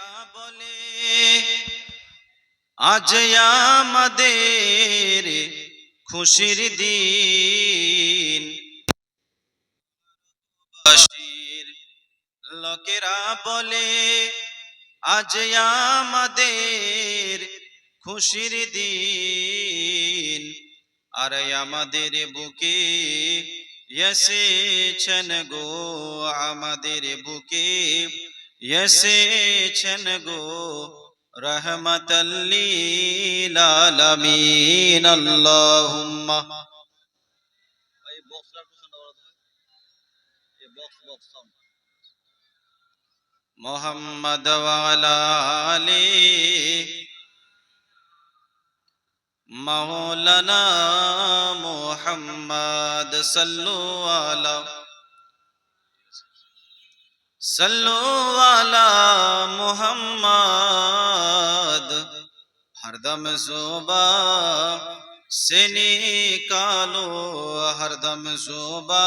লোকেরা বলে আজ আমাদের খুশির দিন। লোকেরা বলে আজ আমাদের খুশির দিন, আর আমাদের বুকে এসেছেন গো, আমাদের বুকে এসেছেন গো রহমাতাল লিল আলামিন। আল্লাহুম্মা মুহাম্মদ ওয়া আলা আলি মাওলানা মুহাম্মদ সাল্লু আলা মুহাম্মদ। हरदम सुबह से निकालो, हरदम सुबह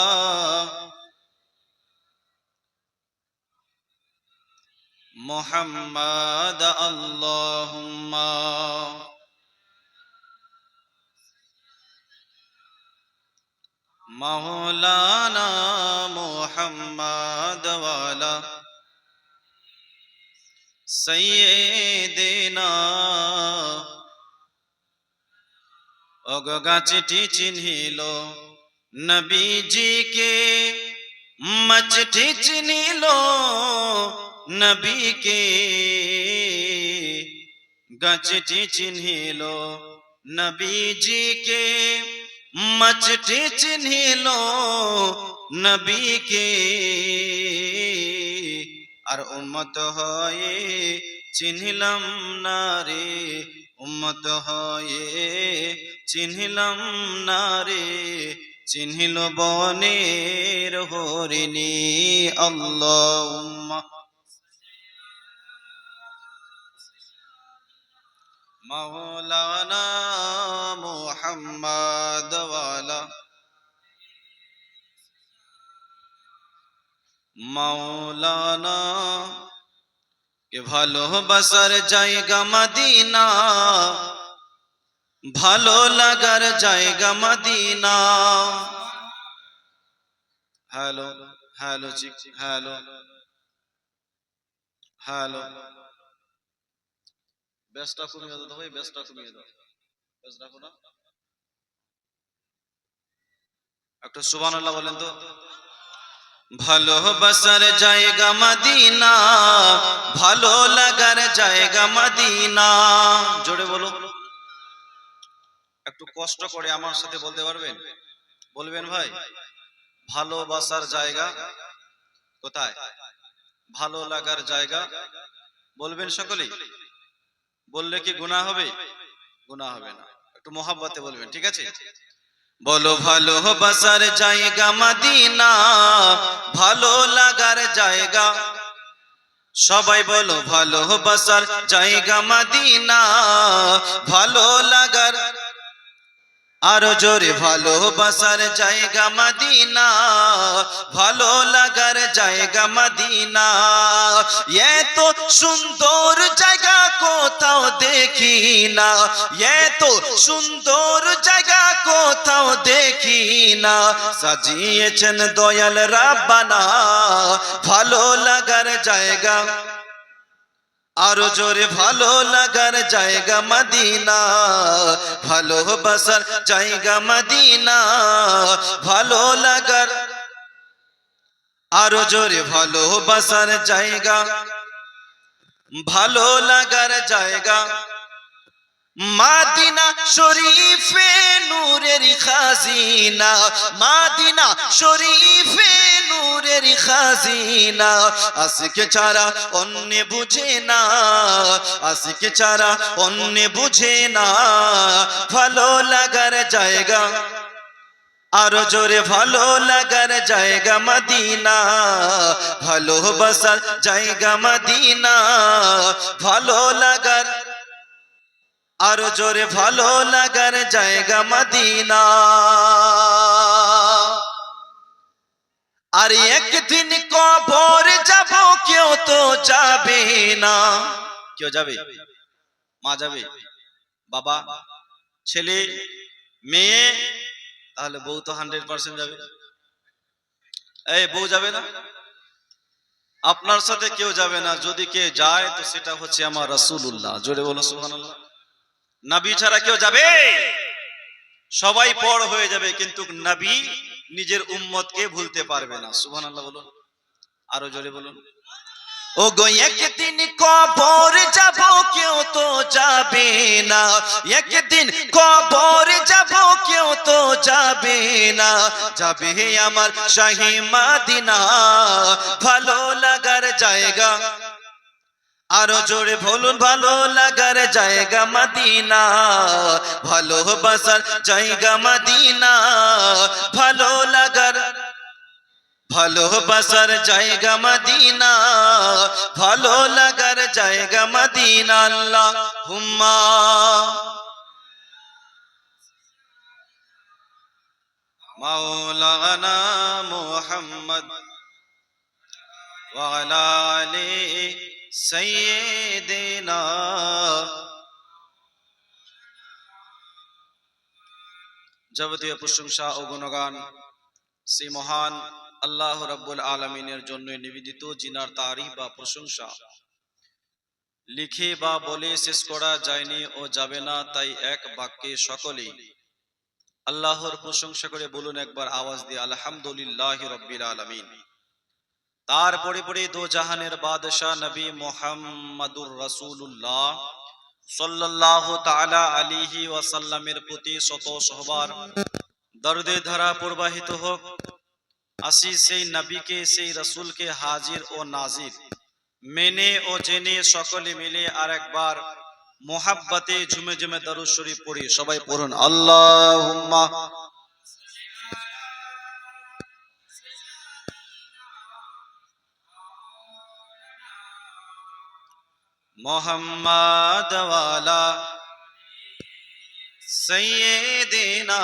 मुहम्मद। अल्लाहुम्मा मौलाना मुहम्मद वाला सैयदना। ओगो गाछटी चिन्हिल नबीजी के, मचटी चिन्हिल नबी के, गाछटी चिन्हिल नबीजी के, मचटी चिन्हिल नबी के। আর উম্মত হয়ে চিনহিলাম না রে, উম্মত হয়ে চিনহিলাম না রে, চিনহিল বনের হরিণী। আল্লাহুম্মা মাওলানা মুহাম্মদ ওয়ালা মাওলানা। কে ভালোবাসার জায়গা মদিনা, ভালো লাগার জায়গা Medina. Hello hello hello hello, বেশটা কমিয়ে দাও ভাই, বেশটা কমিয়ে দাও, বেশ রাখো না। একটু সুবহানাল্লাহ বলেন তো। ভালোবাসার জায়গা মদিনা, ভালো লাগার জায়গা মদিনা। জোরে বলো, একটু কষ্ট করে আমার সাথে বলতে পারবেন? বলবেন ভাই। ভালোবাসার জায়গা কোথায়? ভালো লাগার জায়গা বলবেন সকলেই। বললে কি গুনাহ হবে? গুনাহ হবে না, একটু মহব্বতে বলবেন, ঠিক আছে? বলো ভালোবাসার জায়গা মদিনা, ভালো লাগার জায়গা। সবাই বলো ভালোবাসার জায়গা মদিনা, ভালো লাগার। আরো জোরে ভালোবাসার জায়গা মদিনা, ভালো লাগার জায়গা মদিনা। এত সুন্দর জায়গা কোথাও দেখি না, এত সুন্দর জায়গা কোথাও দেখি না। সাজিয়েছেন দয়াল রাব্বানা ভালো লাগার জায়গা। আরো জোরে ভালো লাগার জায়গা মদিনা, ভালোবাসার জায়গা মদিনা, ভালো লাগার। আরো জোরে ভালোবাসার জায়গা, ভালো লাগার জায়গা। মাদিনা শরীফে নূরের খাজিনা, মাদিনা শরীফে নূরের খাজিনা। আশিকে ছাড়া অন্য বুঝে না, আশিকে ছাড়া অন্য বুঝে না। ভালো লাগার জায়গা, আরো জোরে ভালো লাগার জায়গা মদিনা, ভালোবাসার জায়গা মদিনা, ভালো লাগার। আরো জোরে ভালো লাগার জায়গা মদিনা। আর একদিন কবর যাব, কেউ তো যাবে না। কেউ যাবে? মা যাবে, বাবা, ছেলে, মেয়ে, তাহলে বউ তো 100% যাবে। এই বউ যাবে না? আপনার সাথে কেউ যাবে না, যদি কে যায় তো সেটা হচ্ছে আমার রাসূলুল্লাহ। জোরে বলো সুবহানাল্লাহ। নবী ছাড়া কেউ যাবে? সবাই পর হয়ে যাবে, কিন্তু নবী নিজের উম্মতকে ভুলতে পারবে না। সুবহানাল্লাহ বলুন, আরো জোরে বলুন। ও গো একদিন কবর যাব, কেউ তো যাবে না। একদিন কবর যাব, কেউ তো যাবে না। যাবে আমার শাহী মদিনা, ভালো লাগার জায়গা। আরো জোরে বলুন, ভালো লাগার জায়গা মদিনা, ভালোবাসার জায়গা মদিনা, ভালোবাসার জায়গা মদিনা, ভালো লাগার জায়গা মদিনা। আল্লাহুম্মা মাওলানা মুহাম্মদ ওয়া আলা আলি সাইয়্যিদিনা। যাবতীয় প্রশংসা ও গুণগান সেই মহান আল্লাহ রাব্বুল আলামিনের জন্য নিবেদিত, জিনার তারিফ বা প্রশংসা লিখে বা বলে শেষ করা যায়নি ও যাবে না। তাই এক বাক্যে সকলেই আল্লাহর প্রশংসা করে বলুন একবার আওয়াজ দিয়ে, আলহামদুলিল্লাহি রাব্বিল আলামিন। তারপরে পরে দো জাহানের বাদশাহ নবী মুহাম্মাদুর রাসূলুল্লাহ সাল্লাল্লাহু তাআলা আলাইহি ওয়াসাল্লামের প্রতি শত শতবার দরুদে ধারা প্রবাহিত হোক। আসি সেই নবীকে, সেই রাসূলকে হাজির ও নাজির মেনে ও জেনে সকলে মিলে আর একবার মোহাব্বতে ঝুমে ঝুমে দরুদ শরীফ পড়ি। সবাই পড়ুন আল্লাহুম্মা মুহাম্মাদ ওয়ালা সাইয়্যিদিনা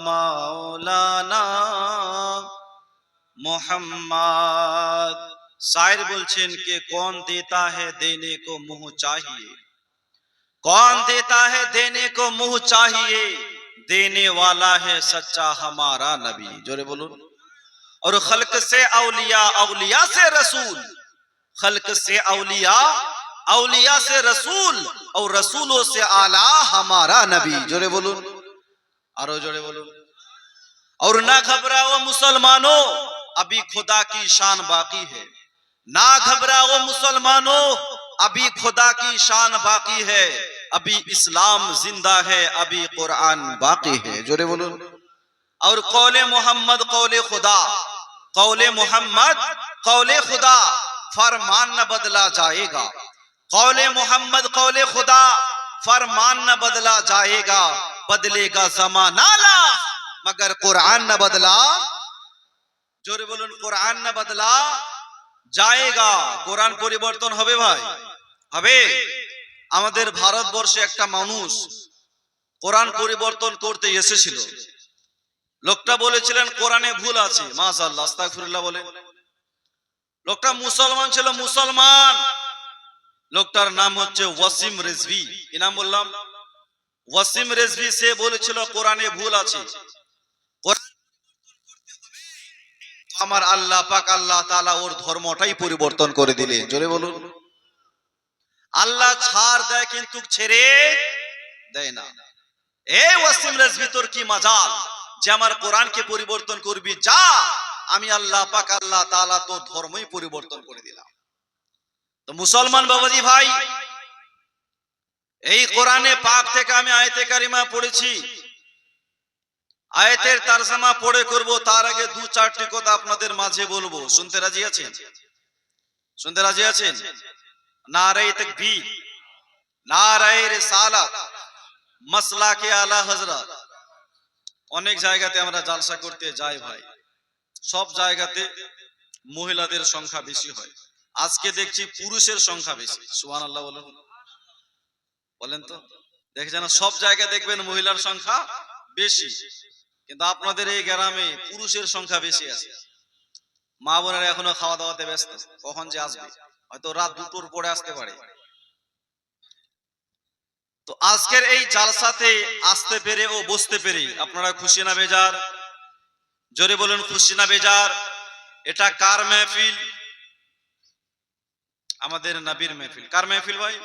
মাওলানা मुहम्मद। शायर बोलছেন कि कौन देता है देने को मुंह चाहिए, कौन देता है देने को मुंह चाहिए, देने वाला है सच्चा हमारा नबी। जोरे बोलूं। और खल्क से औलिया, औलिया से रसूल, खल्क से औलिया, औलिया से रसूल, और रसूलों से आला हमारा नबी। जोरे बोलूं, आरो जोरे बोलूं। और ना घबराओ मुसलमानों, अभी खुदा की शान बाकी है। ना घबराओ मुसलमानों, अभी खुदा की शान बाकी है। अभी इस्लाम जिंदा है, अभी कुरान बाकी है। जोरे बोलो। और कौले मोहम्मद कौले खुदा, कौले मोहम्मद कौले खुदा, फरमान न बदला जाएगा। कौले मोहम्मद कौले खुदा, फरमान न बदला जाएगा। बदलेगा जमाना ला, मगर कुरान न बदला। जोरे बोलून, कुरान न बदला जाएगा। কোরআন পরিবর্তন হবে ভাই, হবে। আমাদের ভারতবর্ষে একটা মানুষ কোরআন পরিবর্তন করতে এসেছিল। লোকটা বলেছিলেন কোরআনে ভুল আছে। মাশাআল্লাহ, আস্তাগফিরুল্লাহ বলে। লোকটা মুসলমান ছিল, মুসলমান। লোকটার নাম হচ্ছে ওয়াসিম রিজভী। কি নাম বললাম? ওয়াসিম রিজভী। সে বলেছিল কোরআনে ভুল আছে, আমার আল্লাহ পাক আল্লাহ তাআলা ওর ধর্মটাই পরিবর্তন করে দিলেন। জোরে বলুন। আল্লাহ ছাড় দেয় কিন্তু ছেড়ে দেয় না। এই ওয়াসিম রিজভী, তোর কি মাজাল যে আমার কোরআনকে পরিবর্তন করবি? যা, আমি আল্লাহ পাক আল্লাহ তাআলা তোর ধর্মই পরিবর্তন করে দিলাম। তো মুসলমান বাবাজি ভাই, এই কোরআনে পাক থেকে আমি আয়াতে কারিমা পড়েছি। আয়াতের তরজমা পড়ে করব, তার আগে দু চারটি কথা আপনাদের মাঝে বলবো। শুনতে রাজি আছেন? শুনতে রাজি আছেন? নারায়ে তাকবীর, নারায়ে রিসালাত, মাসলাকে আলা হযরত। অনেক জায়গাতে আমরা জালসা করতে যাই ভাই, সব জায়গাতে মহিলাদের সংখ্যা বেশি হয়। আজকে দেখছি পুরুষের সংখ্যা বেশি। সুবহানাল্লাহ বলুন, বলেন তো। দেখছেন না, সব জায়গায় দেখবেন মহিলার সংখ্যা বেশি, কিন্তু আপনাদের এই গ্রামে পুরুষের সংখ্যা বেশি আছে। মা বোনেরা এখনো খাওয়া দাওয়াতে ব্যস্ত, কখন যে আসবে, হয়তো রাত 2টোর পরে আসতে পারে। তো আজকের এই জালসাতে আসতে পেরে ও বসতে পেরে আপনারা খুশি না বেজার? জোরে বলুন খুশি না বেজার? এটা কার মেহফিল? আমাদের নবীর মেহফিল। কার মেহফিল ভাই?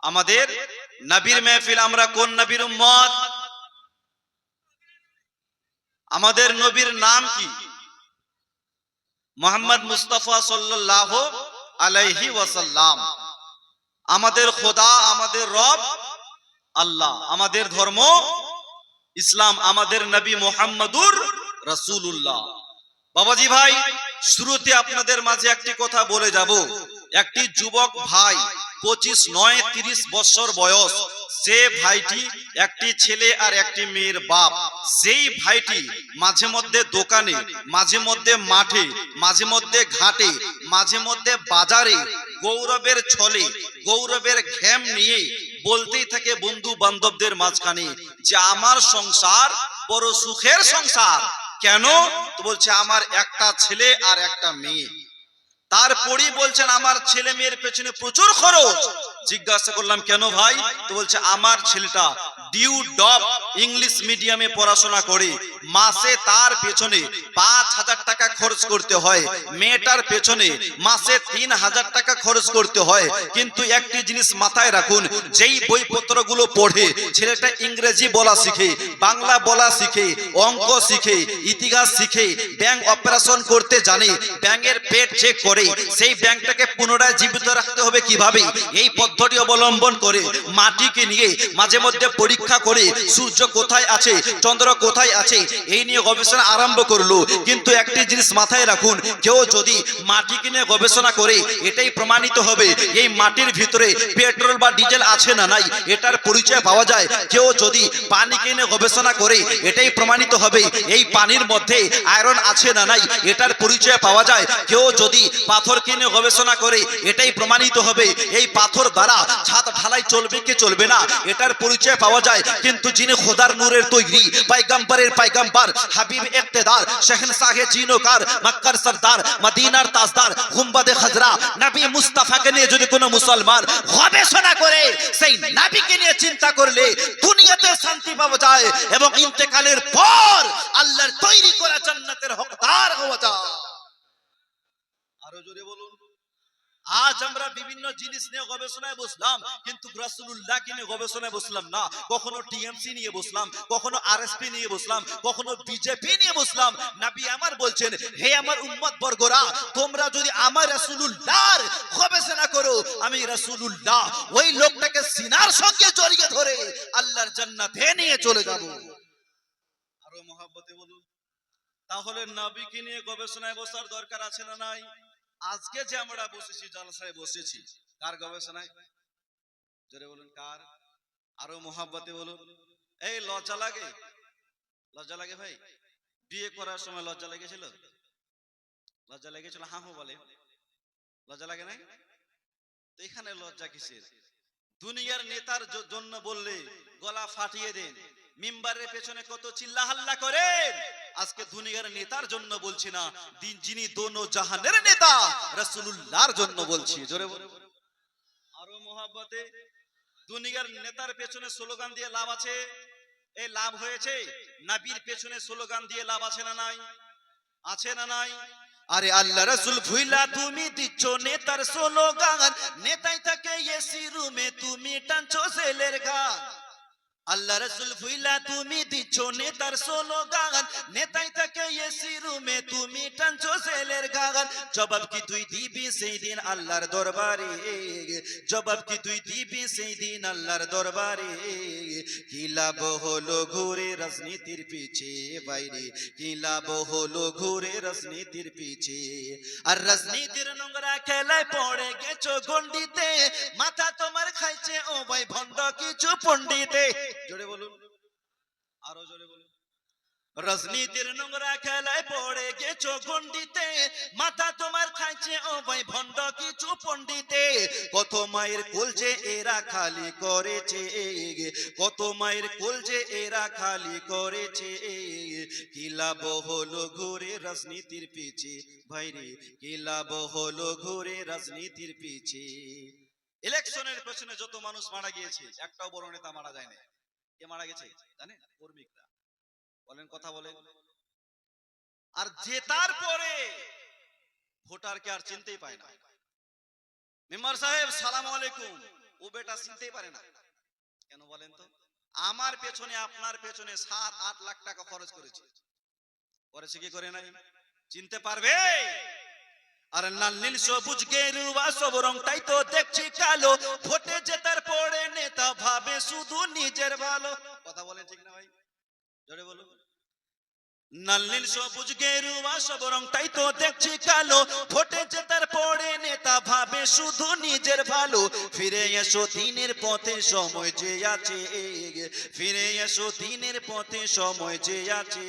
আমাদের নবীর মেহফিল। আমরা কোন নবীর উম্মত? আমাদের নবীর নাম কি? মোহাম্মদ মুস্তাফা সাল্লাল্লাহু আলাইহি ওয়াসাল্লাম। আমাদের খোদা, আমাদের রব আল্লাহ, আমাদের ধর্ম ইসলাম, আমাদের নবী মুহাম্মদুর রাসূলুল্লাহ। বাবাজি ভাই, শুরুতে আপনাদের মাঝে একটি কথা বলে যাব। একটি যুবক ভাই 25 9 30 বছর বয়স, সে ভাইটি একটি ছেলে আর একটি মেয়ের বাপ। সেই ভাইটি মাঝে মধ্যে দোকানে, মাঝে মধ্যে মাঠে, মাঝে মধ্যে ঘাটে, মাঝে মধ্যে বাজারে গৌরবের ছলে, গৌরবের ঘ্যাম নিয়ে বলতেই থাকে বন্ধু বান্ধবদের মাঝখানে যে আমার সংসার বড় সুখের সংসার। কেন? তো বলছে আমার একটা ছেলে আর একটা মেয়ে। তারপরই বলছেন আমার ছেলে মেয়ের পেছনে প্রচুর খরচ। জিজ্ঞাসা করলাম কেন ভাই? তো বলছে আমার ছেলেটা ডিউ ডপ ইংলিশ মিডিয়ামে পড়াশোনা করে, মাসে তার পেছনে 5,000 টাকা খরচ করতে হয়, মেয়েটার পেছনে মাসে 3,000 টাকা খরচ করতে হয়। কিন্তু একটি জিনিস মাথায় রাখুন, যেই বইপত্রগুলো পড়ে ছেলেটা ইংরেজি বলা শিখে, বাংলা বলা শিখে, অঙ্ক শিখে, ইতিহাস শিখে, ব্যাংক অপারেশন করতে জানে, ব্যাংকের পেট চেক করে, সেই ব্যাংকটাকে পুনরায় জীবিত রাখতে হবে কিভাবে, এই পদ্ধতি অবলম্বন করে মাটিকে নিয়ে মাঝে মধ্যে পরীক্ষা করে সূর্য কোথায় আছে, চন্দ্র কোথায় আছে, এই নিয়ে গবেষণা আরম্ভ করলো। কিন্তু একটি জিনিস মাথায় রাখুন, কেউ যদি মাটিকে নিয়ে গবেষণা করে এটাই প্রমাণিত হবে এই মাটির ভিতরে পেট্রোল বা ডিজেল আছে না নাই, এটার পরিচয় পাওয়া যায়। কেউ যদি পানিকে নিয়ে গবেষণা করে এটাই প্রমাণিত হবে এই পানির মধ্যে আয়রন আছে না নাই, এটার পরিচয় পাওয়া যায়। কেউ যদি পাথর কিনে গবেষণা করে এটাই প্রমাণিত হবে এই পাথর দ্বারা ছাদ ঢালাই চলবে কি চলবে না, এটার পরিচয় পাওয়া যায়। কিন্তু যিনি খোদার নূরের তৈরি, পয়গম্বরের পয়গম্বর, হাবিব ইক্তেদার, শাহেনশাহে জিনোকার, মক্কার সরদার, মদিনার তাজদার, গুম্বাদে খজরা নবী মুস্তাফাকে নিয়ে যদি কোনো মুসলমান গবেষণা করে সেই নবীকে নিয়ে চিন্তা করলে দুনিয়াতে শান্তি পাওয়া যায় এবং ইন্তেকালের পর আল্লাহর তৈরি করা জান্নাতের হকদার হওয়া যায়। আরো জোরে বলুন। আজ আমরা বিভিন্ন জিনিস নিয়ে গবেষণায় বসলাম, কিন্তু রাসূলুল্লাহকে নিয়ে গবেষণায় বসলাম না। কখনো টিএমসি নিয়ে বসলাম, কখনো আরএসপি নিয়ে বসলাম, কখনো বিজেপি নিয়ে বসলাম। নবী আমার বলছেন, হে আমার উম্মত বর্গরা, তোমরা যদি আমার রাসূলুল্লাহর গবেষণা করো, আমি রাসূলুল্লাহ ওই লোকটাকে সিনার সঙ্গে জড়িয়ে ধরে আল্লাহর জান্নাতে নিয়ে চলে যাব। আরো মহব্বতে বলুন। তাহলে নবীকে নিয়ে গবেষণায় বসার দরকার আছে না নাই? আজকে যে আমরা বসেছি, জালসায় বসেছি, কার গবেষণায়? জোরে বলুন কার? আরো মহব্বতে বলুন। এই লজ্জা লাগে? লজ্জা লাগে ভাই? বিয়ে করার সময় লজ্জা লেগেছিল? লজ্জা লেগেছিল? হ্যাঁ হ্যাঁ বলে। লজ্জা লাগে নাই? তো এখানে লজ্জা কিসের? দুনিয়ার নেতার জন্য বললে গলা ফাটিয়ে দেন, মিম্বারের পেছনে কত চিল্লা হাল্লা করেন। আজকে দুনিয়ার নেতার জন্য বলছি না, যিনি দোনো জাহানের নেতা রাসূলুল্লাহর জন্য বলছি। জোরে বলে আরো মহব্বতে। দুনিয়ার নেতার পেছনে স্লোগান দিয়ে লাভ আছে? এই লাভ হয়েছে? নবীর পেছনে স্লোগান দিয়ে লাভ আছে না নাই? আছে না নাই? আরে আল্লাহ রাসূল ভুইলা তুমি দিচ্ছ নেতার স্লোগান, নেতাই থাকে এসি রুমে তুমি টানছো ছেলের গান। আল্লাহ রাসূল ভুইলা তুমি দিচ্ছ নেতার স্লোগান, নেতাই থাকে এসি রুমে তুমি টানছো ছেলের গান। জবাব কি তুই দিবি সেই দিন আল্লাহর দরবারে? জবাব কি তুই দিবি সেই দিন আল্লাহর দরবারে? কি লাভ হলো ঘুরে রাজনীতির পিছে বাইরে, কি লাভ হলো ঘুরে রাজনীতির পিছে? আর রাজনীতির নোংরা খেলায় পড়ে গেছো গন্ডিতে, মাথা তোমার খাইছে ও ভাই ভণ্ড কিছু পণ্ডিতে। জোরে বলুন, আরো জোরে বলুন। রাজনীতির নোংরা খেলায় পড়ে গেছো গন্ডিতে, মাথা তোমার খাইছে ও ভাই ভণ্ড কিছু পণ্ডিতে। কত মায়ের কোল যে এরা খালি করেছে, কত মায়ের কোল যে এরা খালি করেছে। কি লাভ হলো ঘুরে রাজনীতির পিছে, ভাইরে কি লাভ হলো ঘুরে রাজনীতির পিছে। ইলেকশনের পেছনে যত মানুষ মারা গিয়েছে, একটাও বড় নেতা মারা যায় না। কে মারা গেছে জানেন? কর্মীরা। বলেন, কথা বলেন। আর জেতার পরে ভোটারকে আর চিনতেই পায় না। মেম্বার সাহেব সালাম আলাইকুম, ও বেটা চিনতেই পারে না। কেন বলেন তো? আমার পেছনে আপনার পেছনে 7-8 লাখ টাকা খরচ করেছে, করেছে কি করে নাই? চিনতে পারবে? আর লাল নীল সবুজ গেরুয়া সব রংটাই তো দেখছি কালো, ভোটে জেতার পরে নেতা ভাবে শুধু নিজের ভালো। কথা বলেন ঠিক না ভাই? জোরে বলুন। লাল নীল সবুজ গেরুয়া সব রংটাই তো দেখছি কালো, ভোটে জেতার পরে নেতা ভাবে শুধু নিজের ভালো। ফিরে এসো দিনের পথে সময় যে আছে, ফিরে এসো দিনের পথে সময় যে আছে।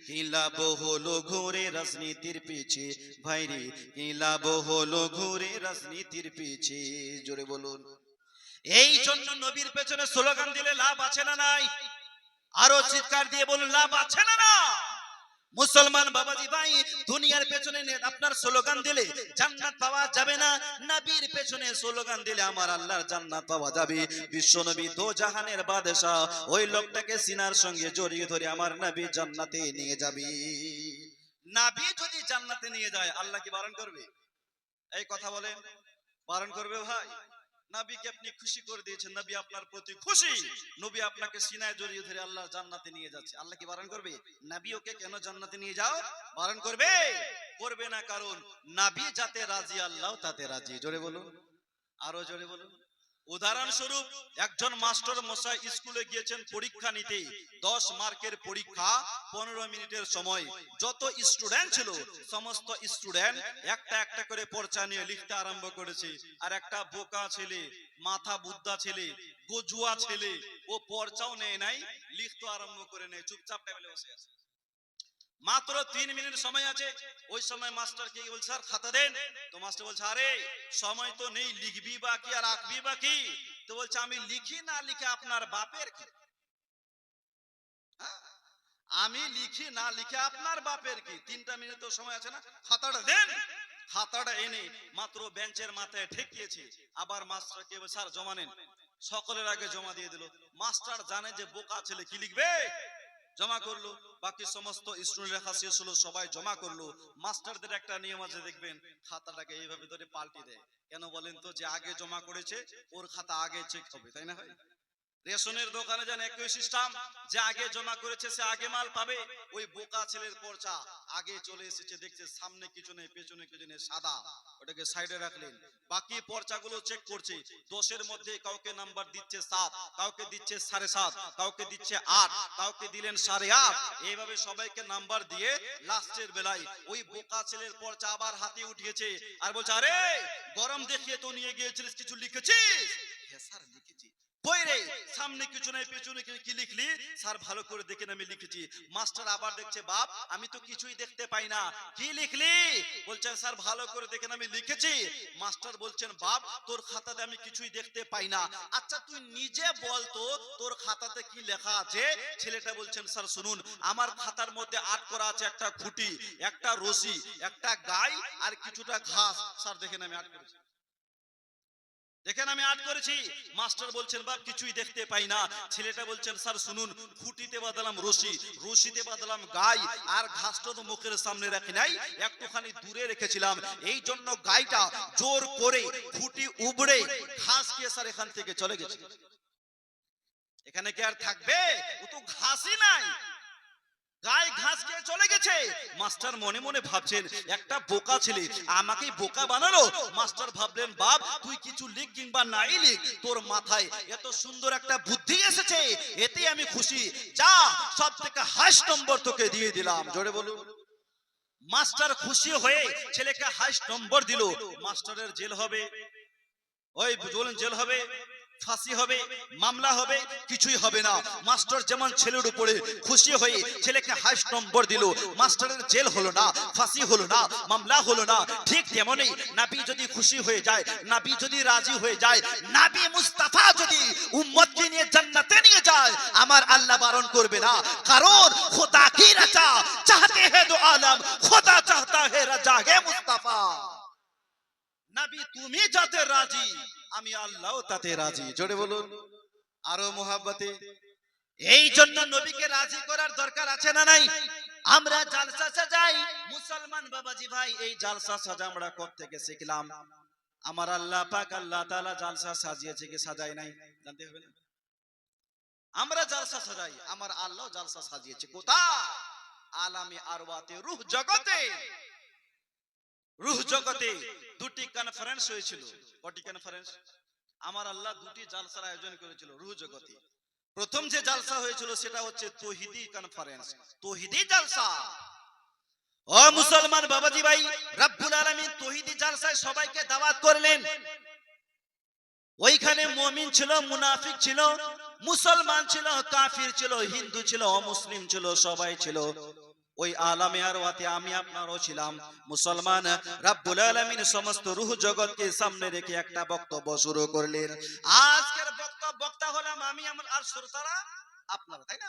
কি লাভ হলো ঘুরে রাজনীতির পিছে, ভাইরে কি লাভ হলো ঘুরে রাজনীতির পিছে। জোরে বলুন। এই জন্য নবীর পেছনে স্লোগান দিলে লাভ আছে না নাই? আরো চিৎকার দিয়ে বলুন, লাভ আছে না না? মুসলমান বাবাজি ভাই, দুনিয়ার পেছনে আপনার স্লোগান দিলে জান্নাত পাওয়া যাবে না, নবীর পেছনে স্লোগান দিলে আমার আল্লাহর জান্নাত পাওয়া যাবে। বিশ্বনবী দো জাহানের বাদশা, ওই লোকটাকে সিনার সঙ্গে জড়িয়ে ধরে আমার নবী জান্নাতে নিয়ে যাবে। নবী যদি জান্নাতে নিয়ে যায়, আল্লাহ কি বারণ করবে? এই কথা বলেন, বারণ করবে ভাই? নবীকে আপনি খুশি করে দিয়েছেন, নবী আপনার প্রতি খুশি, নবী আপনাকে সিনায় জড়িয়ে ধরে আল্লাহর জান্নাতে নিয়ে যাচ্ছে, আল্লাহ কি বারণ করবে? নবী ওকে কেন জান্নাতে নিয়ে যাও বারণ করবে? করবে না, কারণ নবী যাতে রাজি আল্লাহ তাতে রাজি। জোরে বলুন, আরো জোরে বলুন। উদাহরণস্বরূপ, একজন মাস্টার মশাই স্কুলে গিয়েছেন পরীক্ষা নিতে। 10 মার্কের পরীক্ষা, 15 মিনিটের সময়। যত স্টুডেন্ট ছিল সমস্ত স্টুডেন্ট একটা একটা করে পরীক্ষা নিয়ে লিখতে আরম্ভ করেছে। আর একটা বোকা ছেলে, মাথা বুদ্ধা ছেলে, গজুয়া ছেলে, ও পরীক্ষাও নেয় নাই, লিখতে আরম্ভ করে নেয়, চুপচাপ টেবিলে বসে আছে। মাত্র 3 মিনিট সময় আছে। ওই সময় মাস্টার কে বলছে, স্যার খাতা দেন। তো মাস্টার বলছে, আরে সময় তো নেই, লিখবি বা কি আর আঁকবি বা কি? তো বলছে, আমি লিখি না লিখে আপনার বাপের কি? হ্যাঁ? আমি লিখি না লিখে আপনার বাপের কি? 3টা মিনিট তো সময় আছে না, খাতাটা দেন। খাতাটা এনে মাত্র বেঞ্চের মাথায় ঠেকিয়েছে। আবার মাস্টার কে বলছে, স্যার জমা নেন। সকলের আগে জমা দিয়ে দিল। মাস্টার জানে যে বোকা ছেলে কি লিখবে, জমা করলো। বাকি সমস্ত স্টুডেন্ট লেখা শেষ হলো, সবাই জমা করলো। মাস্টারদের একটা নিয়ম আছে, দেখবেন খাতাটাকে এইভাবে ধরে পাল্টে দেয়। কেন বলেন তো? যে আগে জমা করেছে ওর খাতা আগে চেক হবে, তাই না ভাই? রেশনের দোকানে যান, একই সিস্টেম, যে আগে জমা করেছে সে আগে মাল পাবে। ওই বোকা ছেলের পর্চা আগে চলে এসেছে, দেখছে সামনে কিছু নেই, পেছনে কিছু নেই, সাদা, ওটাকে সাইডে রাখলেন। বাকি পর্চাগুলো চেক করছে। 10-এর মধ্যে কাউকে নাম্বার দিচ্ছে 7, কাউকে দিচ্ছে 7.5, কাউকে দিচ্ছে 8, কাউকে দিলেন 8.5। এইভাবে সবাইকে নাম্বার দিয়ে লাস্টের বেলায় ওই বোকা ছেলের পর্চা আবার হাতে উঠিয়েছে আর বলছে, আরে গরম দেখিয়ে তো নিয়ে গিয়েছিলিস, কিছু লিখেছিস? হ্যাঁ স্যার লিখেছি। কই রে? সামনে কিছু নাই, পেছনে কি লিখলি? স্যার ভালো করে দেখেন আমি লিখেছি। মাস্টার আবার দেখছে, বাপ আমি তো কিছুই দেখতে পাই না, কি লিখলি? বলছেন, স্যার ভালো করে দেখেন আমি লিখেছি। মাস্টার বলছেন, বাপ তোর খাতাতে আমি কিছুই দেখতে পাই না, আচ্ছা তুই নিজে বল তো তোর খাতাতে কি লেখা আছে? ছেলেটা বলছেন, স্যার শুনুন, আমার খাতার মধ্যে আর্ট করা আছে একটা খুঁটি, একটা রশি, একটা গাই আর কিছুটা ঘাস। স্যার দেখেন আমি আর্ট করেছি, দেখেন আমি আর্ট করেছি। মাস্টার বলছেন, বাপ কিছুই দেখতে পাই না। ছেলেটা বলছেন, স্যার শুনুন, খুঁটিতে বাঁধলাম রশি, রশিতে বাঁধলাম গাই, আর ঘাসটা তো মুখের সামনে রাখি নাই, একটুখানি দূরে রেখেছিলাম। এই জন্য গাইটা জোর করে খুঁটি উবড়ে ঘাস খেয়ে স্যার এখান থেকে চলে গেছে। এখানে কি আর থাকবে? ও তো ঘাসই নাই, গায়ে ঘাস খেয়ে চলে গেছে। মাস্টার মনে মনে ভাবছেন, একটা বোকা ছেলে আমাকে বোকা বানালো। মাস্টার ভাবলেন, বাপ তুই কিছু লিখ কিংবা নাই লিখ, তোর মাথায় এত সুন্দর একটা বুদ্ধি এসেছে, এতে আমি খুশি। যা, সব থেকে হাইস্ট নম্বর তোকে দিয়ে দিলাম। জোরে বলুন। মাস্টার খুশি হয়ে ছেলেকে হাইস্ট নম্বর দিল। মাস্টারের জেল হবে, ওই বলুন জেল হবে। ফাঁসি হবে, মামলা হবে, কিছুই হবে না। মাস্টার যেমন ছেলের উপরে খুশি হয়ে ছেলেকে হাইস্ট নম্বর দিল, মাস্টারের জেল হলো না, ফাঁসি হলো না, মামলা হলো না, ঠিক তেমনই নবী যদি খুশি হয়ে যায়, নবী যদি রাজি হয়ে যায়, নবী মুস্তাফা যদি উম্মতকে নিয়ে জান্নাতে নিয়ে যায়, আমার আল্লাহ বারণ করবে না। কারণ খোদা কি রাজা চাহতে হে দো আলম, খোদা চাহতা হে রাজা হে মুস্তাফা। নবী তুমি যাতে রাজি, আমি আল্লাহও তাতে রাজি। জোরে বলুন আরো মোহাব্বতে। এই জন্য নবীকে রাজি করার দরকার আছে না নাই? আমরা জালসা সাজাই মুসলমান বাবাজি ভাই, এই জালসা সাজা আমরা কোত্থেকে শিখলাম? আমার আল্লাহ পাক আল্লাহ তাআলা জালসা সাজিয়েছে কি সাজাই নাই জানতে হবে না? আমরা জালসা সাজাই, আমার আল্লাহ জালসা সাজিয়েছে কোথায়? আলামে আরওয়াতে, রূহ জগতে। রূহ জগতে দুটি কনফারেন্স হয়েছিল। কটি কনফারেন্স? আমার আল্লাহ দুটি জালসার আয়োজন করেছিল রূহ জগতে। প্রথম যে জালসা হয়েছিল সেটা হচ্ছে তৌহিদি কনফারেন্স, তৌহিদি জালসা। ও মুসলমান বাবাজি ভাই, রব্বুল আলামিন তৌহিদি জালসায় সবাইকে দাওয়াত করলেন। ওইখানে মুমিন ছিল, মুনাফিক ছিল, মুসলমান ছিল, কাফির ছিল, হিন্দু ছিল, অমুসলিম ছিল, সবাই ছিল। ওই আলামে আরওয়াতে আমি আপনারও ছিলাম মুসলমান। রব্বুল আলামিন সমস্ত রূহ জগৎকে সামনে রেখে একটা বক্তব্য শুরু করলেন। আজকের বক্তা হলাম আমি, আমার আর শ্রোতারা আপনারা, তাই না?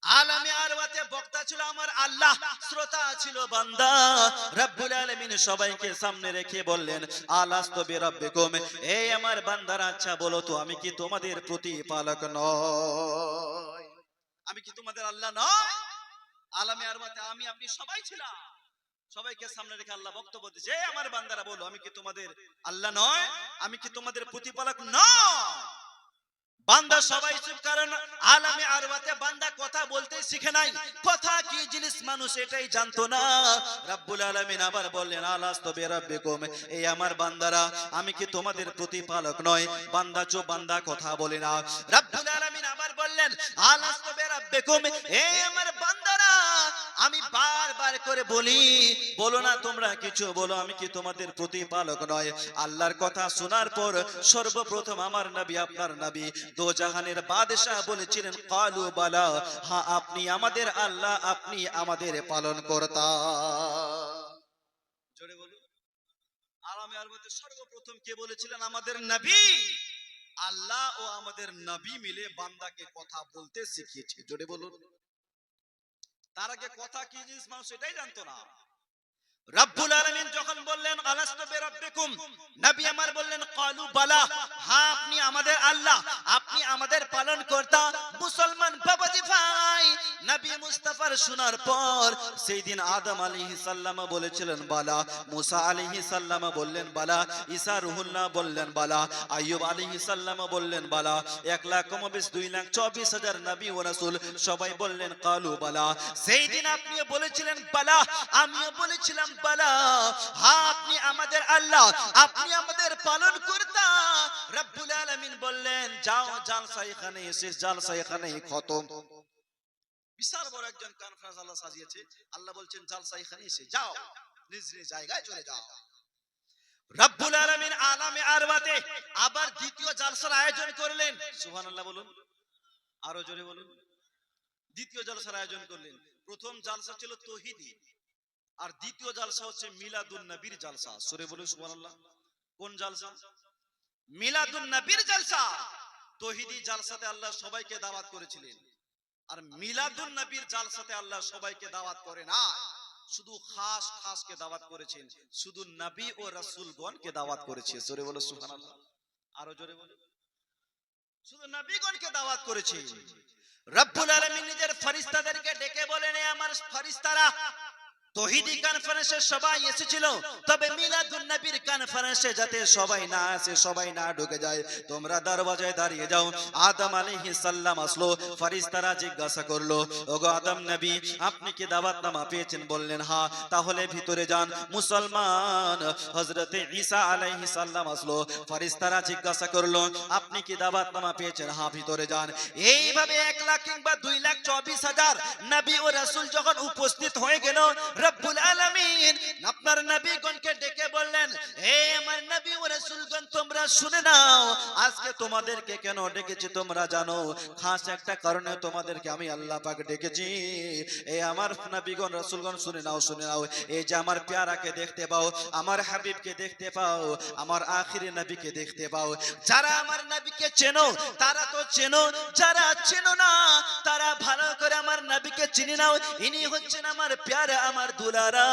আলামে আরওয়াতে বক্তা ছিল আমার আল্লাহ, শ্রোতা ছিল বান্দা। রব্বুল আলামিন সবাইকে সামনে রেখে বললেন, আলাস্তু বিরাব্বিকুম, এই আমার বান্দারা আচ্ছা বলো তো আমি কি তোমাদের প্রতিপালক নয়? আমি কি তোমাদের আল্লাহ নয়? আলামে আরওয়াতে আমি আপনি সবাই ছিলাম। সবাইকে সামনে রেখে আল্লাহ বক্তব্য দিচ্ছে, আমার বান্দারা বলো আমি কি তোমাদের আল্লাহ নয়? আমি কি তোমাদের প্রতিপালক নয়? বান্দা সবাই চুপ, কারণ আলামে আরওয়াতে বান্দা কথা বলতে শিখে নাই। কথা কি জিনিস মানুষ এটাই জানতো না। রব্বুল আলামিন আবার বললেন, আলাস্তু বিরাব্বিকুম, এই আমার বান্দারা আমি কি তোমাদের প্রতিপালক নয়? বান্দা চুপ, বান্দা কথা বলে না। রব্বুল আলামিন আবার বললেন, আলাস্তু বিরাব্বিকুম, এই আমার বান্দারা আমি বারবার করে বলি, বলো না তোমরা কিছু, বলো আমি কি তোমাদের প্রতিপালক নয়? আল্লাহর কথা শোনার পর সর্বপ্রথম আমার নবী, আপনার নবী দো জাহানের বাদশাহ বলেছিলেন, কালু বালা, হ্যাঁ আপনি আমাদের আল্লাহ, আপনি আমাদের পালন কর্তা। জোরে বলুন। আলামে আরওয়াতে সর্বপ্রথম কে বলেছিলেন? আমাদের নবী। আল্লাহ ও আমাদের নবী মিলে বান্দাকে কথা বলতে শিখিয়েছে। জোরে বলুন। তার আগে কথা কি জিনিস মানুষ এটাই জানতো না। রব্বুল আলামিন যখন বললেন আলাস্তু বিরাব্বিকুম, নবী আমার বললেন কালু বালা, হ্যাঁ আপনি আমাদের আল্লাহ, আপনি আমাদের পালন কর্তা। মুসলমান বাবাজি ভাই, নবী মুস্তাফার শোনার পর সেই দিন আদম আলাইহিস সালাম বলেছিলেন বালা, মুসা আলাইহিস সালাম বললেন বালা, ঈসা রুহুল্লাহ বললেন বালা, আইয়ুব আলাইহিস সালাম বললেন বালা, 1,24,000 নবী ও রাসূল সবাই বললেন কালু বালা। সেই দিন আপনি বলেছিলেন বালা, আমিও বলেছিলাম বালা, হ্যাঁ আপনি আমাদের আল্লাহ, আপনি আমাদের পালন কর্তা। রব্বুল আলামিন বললেন, যাও জালসা এখানে শেষ, জালসা এখানে খতম। বিশাল বড় একজন কনফারেন্স আল্লাহ সাজিয়েছে। আল্লাহ বলছেন জালসা এখানে শেষ, যাও নিজ নিজ জায়গায় চলে যাও। রব্বুল আলামিন আলামে আরওয়াতে আবার দ্বিতীয় জালসার আয়োজন করলেন। সুবহানাল্লাহ বলুন, আরো জোরে বলুন। দ্বিতীয় জালসার আয়োজন করলেন। প্রথম জালসা ছিল তৌহিদি, আর দ্বিতীয় জালসা হচ্ছে মিলাদুন নবীর জালসা। সূরা বলুন সুবহানাল্লাহ। কোন জালসা? মিলাদুন নবীর জালসা। তৌহিদি জালসাতে আল্লাহ সবাইকে দাওয়াত করেছিলেন, আর মিলাদুন নবীর জালসাতে আল্লাহ সবাইকে দাওয়াত করে না, শুধু খাস খাস কে দাওয়াত করেছেন, শুধু নবী ও রাসূলগণকে দাওয়াত করেছে। সূরা বলুন সুবহানাল্লাহ, আরো জোরে বলুন। শুধু নবীগণকে দাওয়াত করেছে। রব্বুল আলামিন নিজের ফেরেশতাদেরকে ডেকে বলেন, এ আমার ফেরেশতারা, তৌহিদি কনফারেন্সে সবাই এসেছিল, তবে মিলাদুন নবীর কনফারেন্সে যাতে সবাই না আসে, সবাই না ঢুকে যায়, তোমরা দরওয়াজায় দাঁড়িয়ে যাও। আদম আলাইহিস সালাম আসলো, ফেরেশতারা জিজ্ঞাসা করলো, ওগো আদম নবী আপনি কি দাওয়াতনামা পেয়েছেন? বললেন হ্যাঁ। তাহলে ভিতরে যান। মুসলমান হযরতে ঈসা আলাইহিস সালাম আসলো, ফেরেশতারা জিজ্ঞাসা করলো, আপনি কি দাওয়াতনামা পেয়েছেন? হ্যাঁ, ভিতরে যান। এইভাবে 1 লাখ কিংবা 2,24,000 নবী ও রাসূল যখন উপস্থিত হয়ে গেল, রব্বুল আলামিন আপনার নবীগণকে ডেকে বললেন, হে আমার নবী ও রাসূলগণ, তোমরা শুনে নাও, আজকে তোমাদেরকে কেন ডেকেছি তোমরা জানো? খাস একটা কারণে তোমাদেরকে আমি আল্লাহ পাক ডেকেছি। এই আমার নবীগণ রাসূলগণ শুনে নাও, শুনে নাও। এই যে আমার পেয়ারাকে দেখতে পাও, আমার হাবিবকে দেখতে পাও, আমার আখিরি নবীকে দেখতে পাও। যারা আমার নবীকে চেনো তারা তো চেনো, যারা চেনো না তারা ভালো করে আমার নবীকে চিনে নাও। ইনি হচ্ছেন আমার পেয়ারা, আমার দুলারা,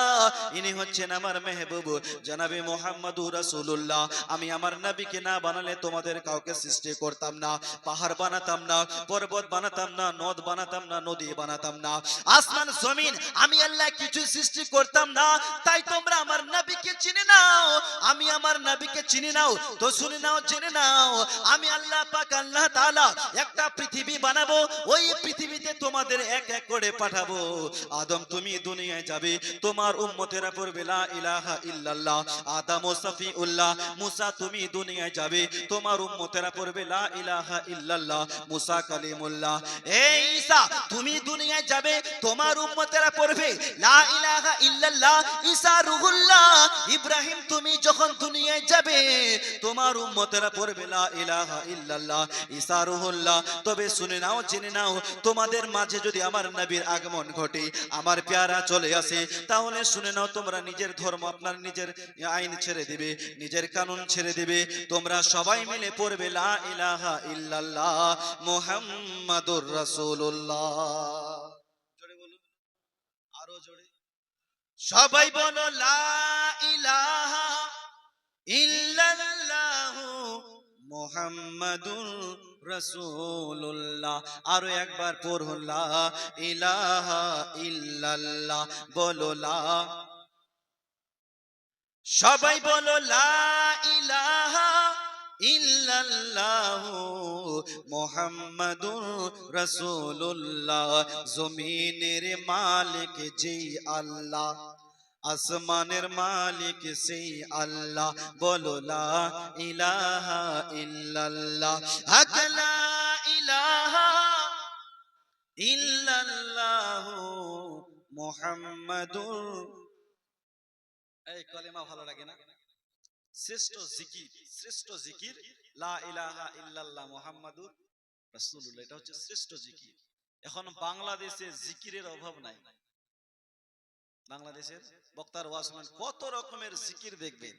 ইনি হচ্ছেন আমার মেহবুব জনাবে মুহাম্মদুর রাসূলুল্লাহ। আমি আমার নবীকে না বানালে তোমাদের কাউকে সৃষ্টি করতাম না, পাহাড় বানাতাম না, পর্বত বানাতাম না, নদ বানাতাম না, নদী বানাতাম না, আসমান জমিন আমি আল্লাহ কিছু সৃষ্টি করতাম না। তাই তোমরা আমার নবীকে চিনে নাও, আমি আমার নবীকে চিনে নাও। তো শুনে নাও, জেনে নাও, আমি আল্লাহ পাক আল্লাহ তাআলা একটা পৃথিবী বানাবো, ওই পৃথিবীতে তোমাদের এক এক করে পাঠাবো। আদম তুমি দুনিয়ায় যাবে, তোমার উম্মতেরা পড়বে লা ইলাহা ইল্লাল্লাহ। আদম ও সফিউল্লাহ। মুসা তুমি দুনিয়ায় যাবে, তোমার উম্মতেরা পড়বে লা ইলাহা ইল্লাল্লাহ। মুসা কালিমুল্লাহ। এই ঈসা তুমি দুনিয়ায় যাবে, তোমার উম্মতেরা পড়বে লা ইলাহা ইল্লাল্লাহ। ঈসা রুহুল্লাহ। ইব্রাহিম তুমি যখন দুনিয়ায় যাবে, তোমার উম্মতেরা পড়বে লা ইলাহা ইল্লাল্লাহ। ঈসা রুহুল্লাহ। তবে শুনে নাও, জেনে নাও, তোমাদের মাঝে যদি আমার নবীর আগমন ঘটে, আমার পেয়ারা চলে আসে, তাহলে শুনে নাও, তোমরা নিজের ধর্ম, আপনার নিজের আইন ছেড়ে দিবে, নিজের কানুন ছেড়ে দিবে, তোমরা সবাই মিলে পড়বে লা ইলাহা ইল্লাল্লাহ মুহাম্মাদুর রাসূলুল্লাহ। জোরে বলুন, আরো জোরে। সবাই বলো লা ইলাহা ইল্লাল্লাহু মুহাম্মাদুর রাসূলুল্লাহ। আরো একবার পড়ো লা ইলাহা ইল্লাল্লাহ। বলো লা, সবাই বলো লা ইলাহা ইল্লাল্লাহু মুহাম্মাদুর রাসূলুল্লাহ। জমিনের মালিক যেই আল্লাহ, আসমানের মালিক সেই আল্লাহ। বলো লা ইলাহা ইল্লাল্লাহ। হক লা ইলাহা ইল্লাল্লাহু মুহাম্মাদুর। এই কলেমা ভালো লাগে না? শ্রেষ্ঠ জিকির, শ্রেষ্ঠ জিকির লা ইলাহা ইল্লাল্লাহ মুহাম্মাদুর রাসূলুল্লাহ। এটা হচ্ছে শ্রেষ্ঠ জিকির। এখন বাংলাদেশে জিকিরের অভাব নাই। বাংলাদেশের বক্তার ওয়াজ শুনেন, কত রকমের জিকির দেখবেন,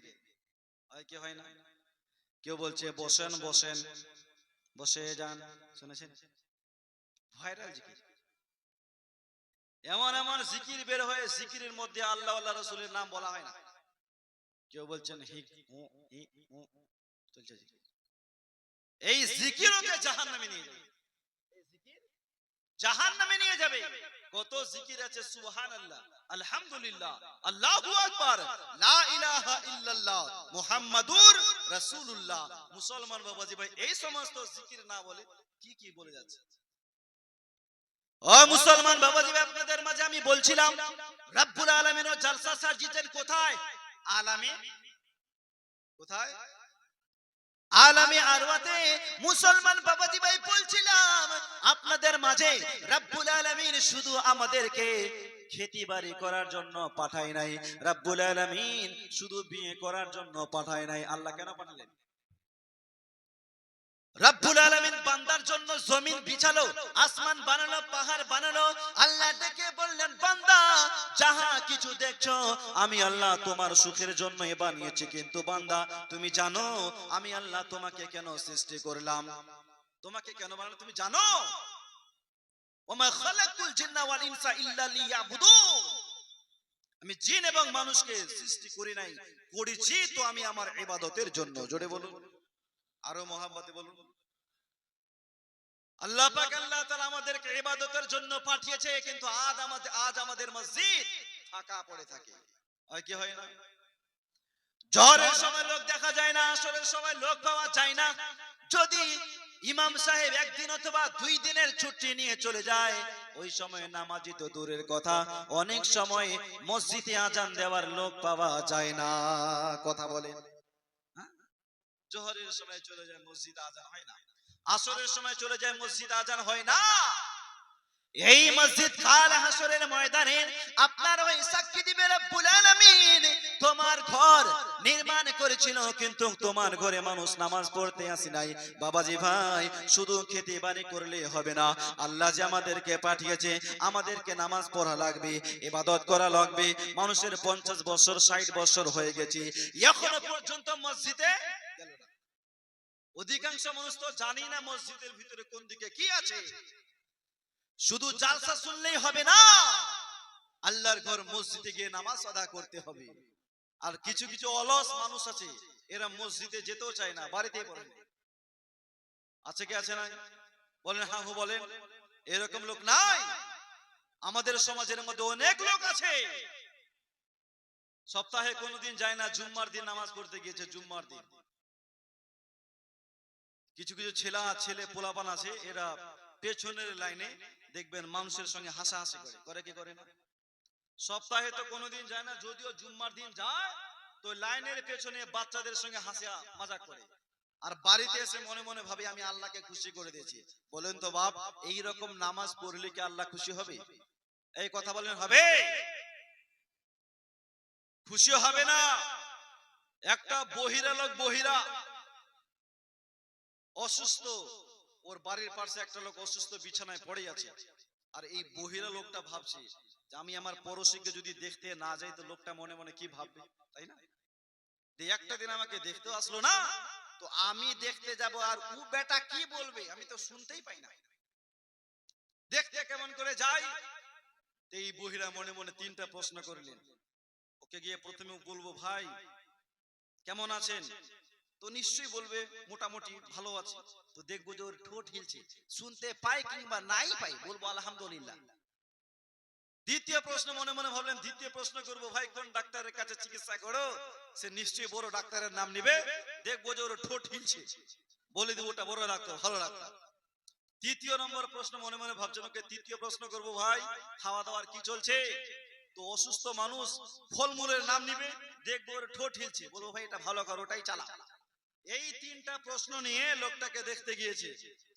হয় কি হয় না? কেউ বলছে বসেন বসেন, বসে যান, শুনেছেন? ভাইরাল জিকির। এমন এমন জিকির বের হয়ে, জিকিরের মধ্যে আল্লাহ আল্লাহ রাসূলের নাম বলা হয় না। কেউ বলছেন হিক উ ই উ, চলছে জিকির। এই জিকিরকে জাহান্নামে নিয়ে যাবে, এই জিকির জাহান্নামে নিয়ে যাবে। কত জিকির আছে, সুবহানাল্লাহ, আলহামদুলিল্লাহ, আল্লাহু আকবার, লা ইলাহা ইল্লাল্লাহ মুহাম্মাদুর রাসূলুল্লাহ। মুসলমান বাবাজি ভাই, এই সমস্ত জিকির না বলে কি কি বলে যাচ্ছে? ও মুসলমান বাবাজি ভাই, আপনাদের মাঝে আমি বলছিলাম, রব্বুল আলামিনের জলসা সাজিয়েছেন কোথায়? আলামে, কোথায়? আলামে আরওয়াতে। মুসলমান বাবাজি ভাই বলছিলাম আপনাদের মাঝে, রব্বুল আলামিন শুধু আমাদেরকে খেতিবাড়ি করার জন্য পাঠায় নাই, রব্বুল আলামিন শুধু বিয়ে করার জন্য পাঠায় নাই। আল্লাহ কেন পাঠালেন? রব্বুল আলামিন বান্দার জন্য জমিন বিছালো, আসমান বানালো, পাহাড় বানালো। আল্লাহ ডেকে বললেন, বান্দা যাহা কিছু দেখছো আমি আল্লাহ তোমার সুখের জন্যই বানিয়েছি। কিন্তু বান্দা তুমি জানো আমি আল্লাহ তোমাকে কেন সৃষ্টি করলাম? তোমাকে কেন বানালাম তুমি জানো? ওমা খালাকুল জিন্না ওয়াল ইনসা ইল্লা লিয়াবুদুন। আমি জিন এবং মানুষকে সৃষ্টি করি নাই, করেছি তো আমি আমার ইবাদতের জন্য। জোরে বলুন, আরো মহাব্বতে বলুন। আল্লাহ পাক আল্লাহ তাআলা আমাদেরকে ইবাদতের জন্য পাঠিয়েছে, কিন্তু আজ আমাদের মসজিদ ফাঁকা পড়ে থাকে, হয় কি হয় না? জোহরের সময় লোক দেখা যায় না, আসরের সময় লোক পাওয়া যায় না। যদি ইমাম সাহেব একদিন অথবা 2 দিনের ছুটি নিয়ে চলে যায়, ওই সময় নামাজি তো দূরের কথা, অনেক সময় মসজিদে আজান দেওয়ার লোক পাওয়া যায় না। কথা বলেন, জোহরের সময় চলে যায় মসজিদ আজান হয় না, আসরের সময় চলে যায় মসজিদ আজান হয় না। এই মসজিদ কাল হাসরের ময়দানে আপনার ওই সাক্ষী দিবে রব্বুল আলামিন তোমার ঘর নির্মাণ করেছিল কিন্তু তোমার ঘরে মানুষ নামাজ পড়তে আসে নাই। বাবাজি ভাই, শুধু খেতে বাড়ি করলে হবে না, আল্লাহ যে আমাদেরকে পাঠিয়েছে আমাদেরকে নামাজ পড়া লাগবে, ইবাদত করা লাগবে। মানুষের 50 বছর 60 বছর হয়ে গেছে, এখনো পর্যন্ত মসজিদে গেল না। অধিকাংশ মানুষ তো জানি না মসজিদের ভিতরে কোন দিকে কি আছে। শুধু জালসা শুনলেই হবে না, আল্লাহর ঘর মসজিদে গিয়ে নামাজ আদা করতে হবে। আর কিছু কিছু অলস মানুষ আছে, এরা মসজিদে যেতেও চায় না, বাড়িতেই পড়ে। আছে কি আছে না? বলেন হ্যাঁ বলেন। এরকম লোক নাই? আমাদের সমাজের মধ্যে অনেক লোক আছে, সপ্তাহে কোনোদিন যায় না, জুম্মার দিন নামাজ পড়তে গিয়েছে। জুম্মার দিন কিছু কিছু ছেলে পোলাপান আছে, এরা পেছনের লাইনে দেখবেন মানুষের সঙ্গে হাসাহাসি করে কি করে না? সপ্তাহে তো কোনোদিন যায় না, যদিও জুম্মার দিন যায় তো লাইনের পেছনে বাচ্চাদের সঙ্গে হাসি মজাক করে, আর বাড়িতে এসে মনে মনে ভাবে আমি আল্লাহকে খুশি করে দিয়েছি। বলেন তো বাপ, এই রকম নামাজ পড়লে কি আল্লাহ খুশি হবে? এই কথা বলেন হবে? খুশি হবে না। একটা বহিরা লোক, বহিরা অসুস্থ, ওর বাড়ির পাশে একটা লোক অসুস্থ বিছানায় পড়ে আছে, আর এই বহিরা লোকটা ভাবছে যে আমি আমার পড়োশীকে যদি দেখতে না যাই তো লোকটা মনে মনে কি ভাববে, তাই না? একটা দিন আমাকে দেখতেও আসলো না, তো আমি দেখতে যাব, আর ও বেটা কি বলবে আমি তো শুনতেই পাই না, দেখতে কেমন করে যাই। এই বহিরা মনে মনে 3টা প্রশ্ন করলেন। ওকে গিয়ে প্রথমে বলবো, ভাই কেমন আছেন? তো নিশ্চয়ই বলবে মোটামুটি ভালো আছে। তো দেখবো যে ওর ঠোঁট হিলছে, শুনতে পাই কিংবা নাই পাই, বলবো আলহামদুলিল্লাহ। দ্বিতীয় প্রশ্ন মনে মনে ভাবলেন, দ্বিতীয় প্রশ্ন করবো, ভাই কোন ডাক্তারের কাছে চিকিৎসা করো? সে নিশ্চয়ই বড় ডাক্তারের নাম নিবে, দেখবো যে ওর ঠোঁট হিলছে, বলে দেবো ওটা বড় ডাক্তার, ভালো ডাক্তার। তৃতীয় নম্বর প্রশ্ন মনে মনে ভাবছেন, ওকে তৃতীয় প্রশ্ন করবো, ভাই খাওয়া দাওয়ার কি চলছে? তো অসুস্থ মানুষ ফলমূলের নাম নিবে, দেখবো ওর ঠোঁট হিলছে, বলবো ভাই এটা ভালো কর, ওটাই চালা। এই 3টা প্রশ্ন নিয়ে লোকটাকে দেখতে গিয়েছে।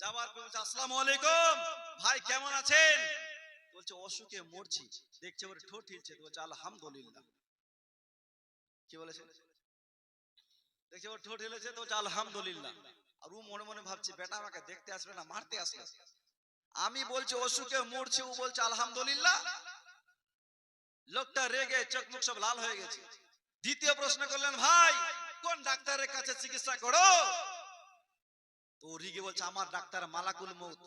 যাওয়ার পর বলছে, আসসালামু আলাইকুম ভাই কেমন আছেন? বলছে অসুখে মরছি, দেখছে ওর ঠোঁট হিলছে, বলছে আলহামদুলিল্লাহ। কি বলেছে? দেখছে ওর ঠোঁট হিলেছে, তো বলছে আলহামদুলিল্লাহ। আর ও মনে মনে ভাবছে বেটা আমাকে দেখতে আসবে না মারতে আসবে। আমি বলছি অসুখে মরছি, ও বলছে আলহামদুলিল্লাহ। লোকটা রেগে চোখ মুখ সব লাল হয়ে গেছে। দ্বিতীয় প্রশ্ন করলেন, ভাই কোন ডাক্তারের কাছে চিকিৎসা করো? তো রিগে বলছে আমার ডাক্তার মালাকুল মউত।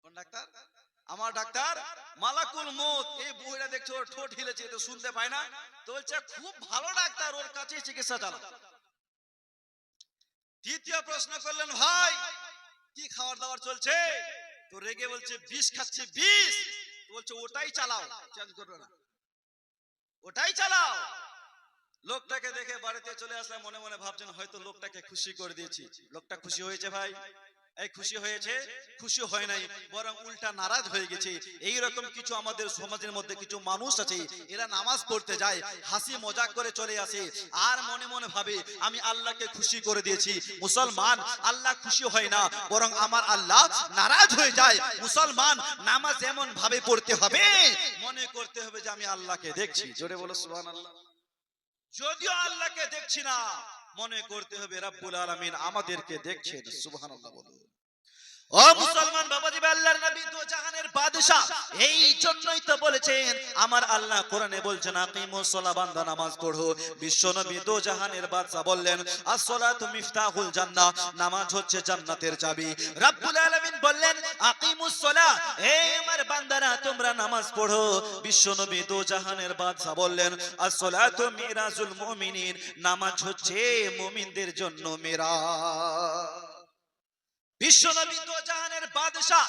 কোন ডাক্তার? আমার ডাক্তার মালাকুল মউত। এই বুড়িটা দেখছে ওর ঠোঁট হিলেছে, তো শুনতে পায় না, তো বলছে খুব ভালো ডাক্তার, ওর কাছে চিকিৎসা চালাও। তৃতীয় প্রশ্ন করলেন, ভাই কি খাবার দাবার চলছে? তো রেগে বলছে বিষ খাচ্ছে, বিষ। তো বলছে ওটাই চালাও, চেঞ্জ করবে না, ওটাই চালাও। লোকটাকে দেখে বাড়িতে চলে আসলাম, মনে মনে ভাবছেন হয়তো লোকটাকে খুশি করে দিয়েছি। লোকটা খুশি হয়েছে ভাই? এই খুশি হয়েছে? খুশি হয় নাই, বরং উল্টা নারাজ হয়ে গেছে। এই রকম কিছু আমাদের সমাজের মধ্যে কিছু মানুষ আছে, এরা নামাজ পড়তে যায়, হাসি মজাক করে চলে আসে, আর মনে মনে ভাবে আমি আল্লাহকে খুশি করে দিয়েছি। মুসলমান, আল্লাহ খুশি হয় না, বরং আমার আল্লাহ নারাজ হয়ে যায়। মুসলমান, নামাজ এমন ভাবে পড়তে হবে, মনে করতে হবে যে আমি আল্লাহকে দেখছি। জোরে বলো সুবহানাল্লাহ। যদিও আল্লাহকে দেখছি না, মনে করতে হবে রব্বুল আলামিন আমাদেরকে দেখছেন। সুবহানাল্লাহ বলো। ও মুসলমান বাবাজি, আল্লাহর নবী দো জাহানের বাদশা, এই জন্যই তো বলেছেন আমার আল্লাহ কোরআনে বলছেন আকিমুস সালাহ, বান্দা নামাজ পড়ো। বিশ্ব নবী দো জাহানের বাদশা বললেন as-সালাতু মিফতাহুল জান্নাহ, নামাজ হচ্ছে জান্নাতের চাবি। রব্বুল আলামিন বললেন আকিমুস সালাহ, হে আমার বান্দারা তোমরা নামাজ পড়ো। বিশ্ব নবী দো জাহানের বাদশা বললেন as-সালাতু মিরাজুল মুমিনিন, নামাজ হচ্ছে মুমিনদের জন্য মিরাজ। বিশ্বনবী দো জাহানের বাদশা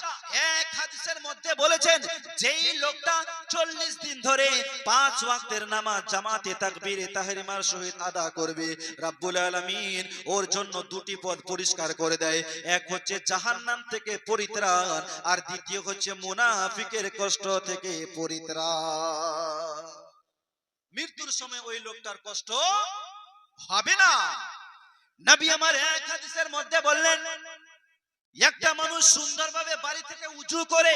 এক হাদিসের মধ্যে বলেছেন, যেই লোকটা 40 দিন ধরে 5 ওয়াক্তের নামাজ জামাতে তাকবীরে তাহরিমার সহিত আদা করবে, রব্বুল আলামিন ওর জন্য 2টি পদ পরিষ্কার করে দেয়। এক হচ্ছে জাহান্নাম থেকে পরিত্রাণ, আর দ্বিতীয় হচ্ছে মুনাফিকের কষ্ট থেকে পরিত্রাণ। মৃত্যুর সময় ওই লোকটার কষ্ট হবে না। নবী আমার এক হাদিসের মধ্যে বললেন একটা মানুষ সুন্দরভাবে বাড়ি থেকে উজু করে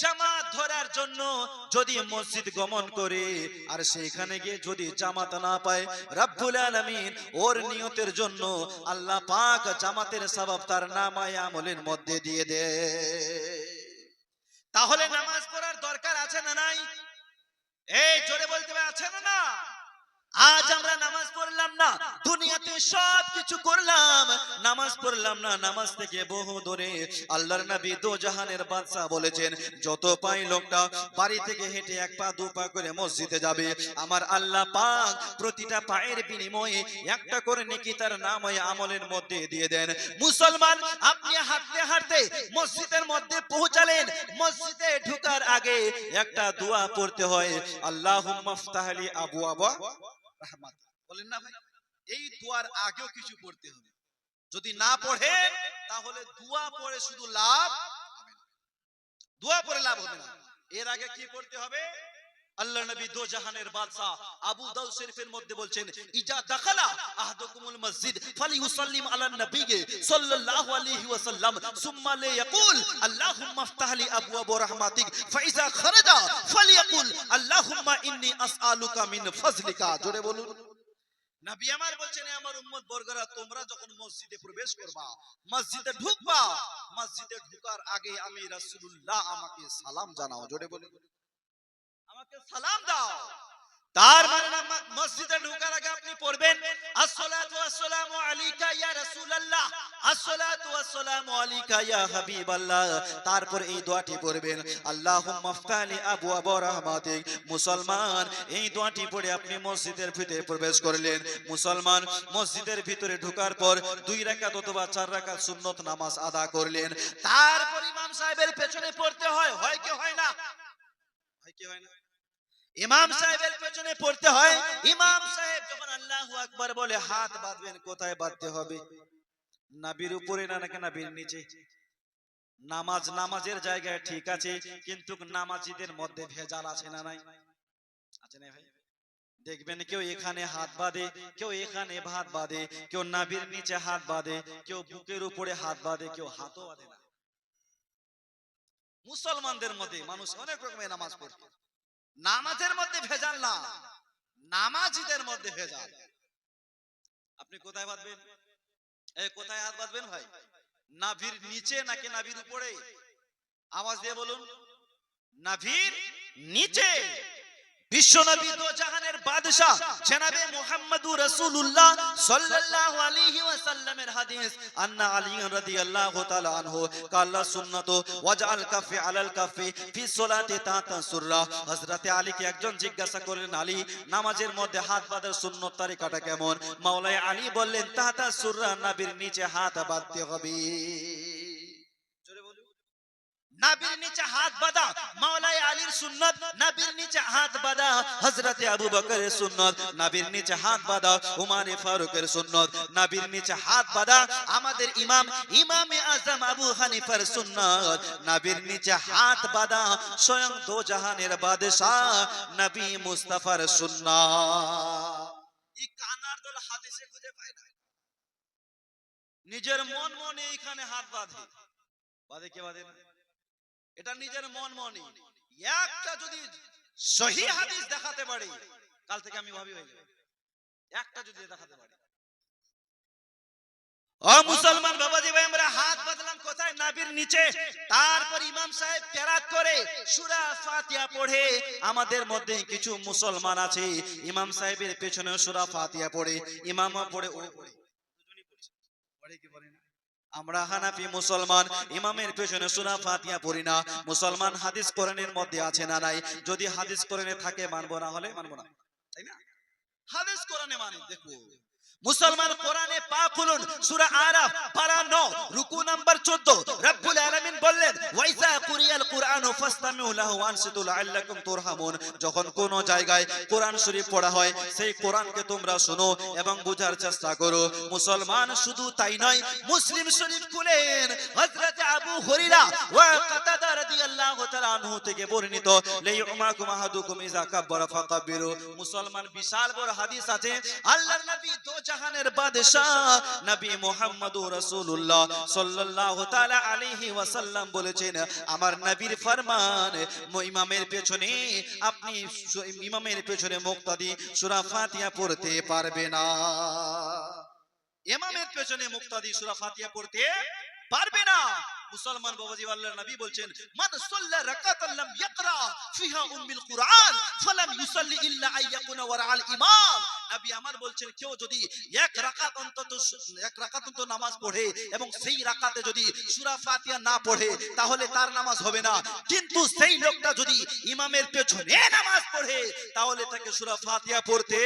জামাত ধরার জন্য যদি মসজিদ গমন করে আর সেখানে গিয়ে যদি জামাত না পায়, রব্বুল আলামিন ওর নিয়তের জন্য আল্লাহ পাক জামাতের সওয়াব তার নামায়ে আমলের মধ্যে দিয়ে দেয়। তাহলে নামাজ পড়ার দরকার আছে না নাই? এই জোরে বলতে হবে, আছে না না? আজ আমরা নামাজ পড়লাম না, দুনিয়াতে সব কিছু করলাম, নামাজ পড়লাম না। নামাজ থেকে বহু দূরে। আল্লাহর নবী দো জাহানের বাদশা বলেছেন, যত পাই লোকটা বাড়ি থেকে হেঁটে এক পা দু পা করে মসজিদে যাবে, আমার আল্লাহ পাক প্রতিটা পায়ের বিনিময়ে একটা করে নেকি তার নামায়ে আমলের মধ্যে দিয়ে দেন। মুসলমান, আপনি হাঁটতে হাঁটতে মসজিদের মধ্যে পৌঁছালেন, মসজিদে ঢোকার আগে একটা দোয়া পড়তে হয়, আল্লাহুম্মা ইফতাহলি আবওয়াবা রাহমাত। বলেন না ভাই, এই দোয়ার আগেও কিছু পড়তে হবে। যদি না পড়ে তাহলে দোয়া পড়ে শুধু লাভ হবে না, দোয়া পড়ে লাভ হবে না। এর আগে কি পড়তে হবে? আল্লাহ নবী দো জাহানের বাদশা আবু দাউদ শরীফের মধ্যে বলছেন, ইজা দাখালা আহাদুকুমুল মসজিদ ফালিউসাল্লিম আলান নবী সাল্লাল্লাহু আলাইহি ওয়াসাল্লাম সুম্মা লিয়াকুল আল্লাহুম্মা ইফতাহলি আবওয়াবা রাহমাতিক ফাইজা খারাজা ফালিয়াকুল আল্লাহুম্মা ইন্নী আসআলুকা মিন ফাজলিকা। জোরে বলুন। নবী আমার বলছেন, আমার উম্মত বর্গরা, তোমরা যখন মসজিদে প্রবেশ করবা, মসজিদে ঢুকবা, মসজিদে ঢোকার আগে আমি রাসূলুল্লাহ আমাকে সালাম জানাও। জোরে বলুন, আমাকে সালাম দাও। তার মানে মসজিদে ঢোকার আগে আপনি পড়বেন, আসসালাতু ওয়াসসালামু আলাইকা ইয়া রাসূলুল্লাহ, আসসালাতু ওয়াসসালামু আলাইকা ইয়া হাবিবাল্লাহ। তারপর এই দোয়াটি পড়বেন, আল্লাহুম্মা ইফতাহলি আবওয়াবা রাহমাতিক। মুসলমান, এই দোয়াটি পড়ে আপনি মসজিদের ভিতরে প্রবেশ করলেন। মুসলমান, মসজিদের ভিতরে ঢোকার পর 2 রাকাত অথবা 4 রাকাত সুন্নত নামাজ আদা করলেন। তারপর ইমাম সাহেবের পেছনে পড়তে হয়, হয় কি হয় না? হয় কি হয় না? ইমাম সাহেবের পেছনে পড়তে হয়। ইমাম সাহেব যখন আল্লাহু আকবার বলে, হাত বাঁধবেন। কোথায় বাঁধতে হবে? নাভির উপরে না নাকি নাভির নিচে? নামাজের জায়গায় ঠিক আছে, কিন্তু নামাজিদের মধ্যে ভেজাল আছে না নাই? আছে না ভাই? দেখবেন কেউ এখানে হাত বাঁধে, কেউ এখানে হাত বাঁধে, কেউ নাভির নিচে হাত বাঁধে, কেউ বুকের উপরে হাত বাঁধে, কেউ হাতও বাঁধে না। মুসলমানদের মধ্যে মানুষ অনেক রকমের নামাজ পড়ে। নামাজের মধ্যে ভেজাল না, নামাজিদের মধ্যে ভেজাল। আপনি কোথায় বাঁধবেন? কোথায় হাত বাঁধবেন ভাই? নাভির নিচে নাকি নাভির উপরে? আওয়াজ দিয়ে বলুন। নাভির নিচে। বিশ্বনবী দো জাহানের বাদশা জনাবে মুহাম্মদুর রাসূলুল্লাহ সাল্লাল্লাহু আলাইহি ওয়াসাল্লামের হাদিস, আন্না আলী রাদিয়াল্লাহু তাআলা আনহু কালা সুন্নাতু ওয়াজআল কাফি আলাল কাফি ফি সলাতি তাতা সুররা। হযরতে আলীকে একজন জিজ্ঞাসা করলেন, আলী, নামাজের মধ্যে হাত বাঁধার সুন্নত তরিকাটা কেমন? মাওলাই আলী বললেন, তাতা সুররা, নাভির নিচে হাত বাঁধতে হবে। নাভির নিচে হাত বাঁধা মাওলাই আলীর সুন্নাত, নাভির নিচে হাত বাঁধা হযরতে আবু বকরের সুন্নাত, নাভির নিচে হাত বাঁধা উমারে ফারুকের সুন্নাত, নাভির নিচে হাত বাঁধা আমাদের ইমামে আযম আবু হানিফার সুন্নাত, নাভির নিচে হাত বাঁধা স্বয়ং দো জাহানের বাদশা নবী মুস্তাফার সুন্নাত। এই কানার দল হাদিসে খুঁজে পায় না। নিজের মন মনে এখানে হাত বাঁধে। বাঁধে কে বাঁধে না? এটা নিজের মন মনে। একটা যদি সহিহ হাদিস দেখাতে পারি, কাল থেকে আমি ভাবি হয়ে যাবে। একটা যদি দেখাতে পারি। ও মুসলমান বাবাজি ভাই, আমরা হাত বাঁধলাম কোথায়? নাভির নিচে। তারপর ইমাম সাহেব কেরাত করে সূরা ফাতিহা পড়ে। আমাদের মধ্যে কিছু মুসলমান আছে, ইমাম সাহেবের পেছনে সূরা ফাতিহা পড়ে, ইমামও পড়ে, ও পড়ে, দুজনই পড়ছে। পড়ে কি পড়ে না? আমরা হানাফি মুসলমান, ইমামের পেছনে সূরা ফাতিহা পড়ি না। মুসলমান, হাদিস কোরআনের মধ্যে আছে না নাই? যদি হাদিস কোরআনে থাকে মানবো, না হলে মানবো না, তাই না? হাদিস কোরআনে মানে দেখো। মুসলমান, কোরআনে পাক খুলুন, সূরা আরাফ পারা 9 রুকু নাম্বার 14। রব্বুল আলামিন বললেন, ওয়াইজা কুরিয়াল কুরআনু ফাসতামিউ লাহু ওয়ানসিতু লাআল্লাকুম তুরহামুন। যখন কোন জায়গায় কোরআন শরীফ পড়া হয় সেই কোরআনকে তোমরা শোনো এবং বোঝার চেষ্টা করো। মুসলমান শুধু তাই নয়, মুসলিম শরীফ খুলেন হযরত আবু হুরায়রা ওয়া কাতাদা রাদিয়াল্লাহু তাআলা আনহু থেকে বর্ণিত, লাইউমাকুম আহাদুকুম ইযা কাব্বারা ফাকাব্বিরু। মুসলমান বিশাল বড় হাদিস আছে। আল্লাহর নবী দো জাহানের বাদশা নবী মুহাম্মদুর রাসূলুল্লাহ সাল্লাল্লাহু তাআলা আলাইহি ওয়াসাল্লাম বলেছেন, আমার নবীর ফরমান, ইমামের পেছনে আপনি ইমামের পেছনে মুক্তাদি সূরা ফাতিহা পড়তে পারবে না। ইমামের পেছনে মুক্তাদি সূরা ফাতিহা পড়তে পারবে না। মুসলমান বাবাজি, আল্লাহর নবী বলছেন, মান সাল্লা রাকাতান লাম ইয়াকরা ফিহা উম্মুল কুরআন ফালাম ইউসাল্লি ইল্লা আইয়াকুনা ওয়ারাল ইমাম। নবী আমার বলছেন, কেউ যদি এক রাকাত অন্তত নামাজ পড়ে এবং সেই রাকাতে যদি সূরা ফাতিহা না পড়ে তাহলে তার নামাজ হবে না। কিন্তু সেই লোকটা যদি ইমামের পেছনে নামাজ পড়ে তাহলে তাকে সূরা ফাতিহা পড়তে